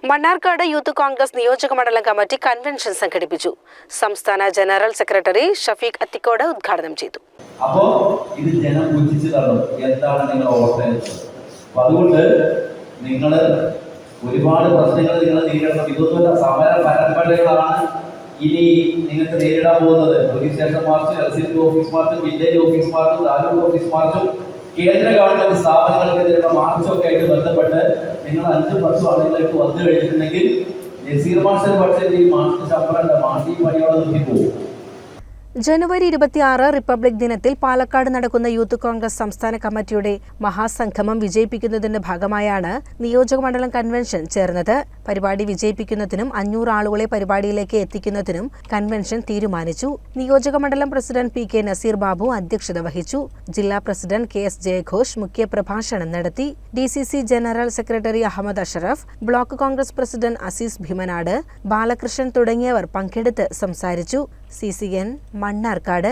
Mannarkkad youth Congress നിയോജക മണ്ഡലം committee convention സംഘടിപ്പിച്ചു. സംസ്ഥാന ജനറൽ സെക്രട്ടറി ഷഫീഖ് അത്തിക്കോട് ഉദ്ഘാടനം ചെയ്തു. അപ്പോൾ ഇത് ജനം ബുദ്ധിച്ചു തള്ളും എന്താണ് നിങ്ങൾ ഓർത്തേണ്ടത്. അതുകൊണ്ട് നിങ്ങൾ ഒരുപാട് പ്രശ്നങ്ങൾ നിങ്ങൾ നേരിടണം. ഇതൊന്നുമല്ല, സമര പരമ്പരകളാണ് ഇനി നിങ്ങൾക്ക് നേരിടാൻ പോകുന്നത്. പോലീസ് സ്റ്റേഷൻ മാർച്ച്, എൽസിറ്റി office march, village office march, taluk office മാർച്ചും കേന്ദ്ര ഗവൺമെന്റ് സ്ഥാപനങ്ങൾക്കെതിരെയുള്ള മാർച്ചൊക്കെ ആയിട്ട് ബന്ധപ്പെട്ട് നിങ്ങൾ 5 വർഷം ആളുകളായിട്ട് വന്നു കഴിഞ്ഞിട്ടുണ്ടെങ്കിൽ നസീർ മാസ്റ്റർ പക്ഷേ ഈ മാസ്റ്റർ ശമ്പളം മാറ്റി പണിയോടെ നിർത്തിപ്പോകും. ജനുവരി 26 റിപ്പബ്ലിക് ദിനത്തിൽ പാലക്കാട് നടക്കുന്ന യൂത്ത് കോൺഗ്രസ് സംസ്ഥാന കമ്മിറ്റിയുടെ മഹാസംഗമം വിജയിപ്പിക്കുന്നതിന്റെ ഭാഗമായാണ് നിയോജകമണ്ഡലം കൺവെൻഷൻ ചേർന്നത്. പരിപാടി വിജയിപ്പിക്കുന്നതിനും 500 ആളുകളെ പരിപാടിയിലേക്ക് എത്തിക്കുന്നതിനും കൺവെൻഷൻ തീരുമാനിച്ചു. നിയോജകമണ്ഡലം president P K Naseer Babu അധ്യക്ഷത വഹിച്ചു. ജില്ലാ പ്രസിഡന്റ് കെ എസ് ജയഘോഷ് മുഖ്യപ്രഭാഷണം നടത്തി. DCC general secretary Ahammed Ashraf, block Congress president Azeez Bheemanad, Balakrishnan തുടങ്ങിയവർ പങ്കെടുത്ത് സംസാരിച്ചു. CCN മണ്ണാർക്കാട്.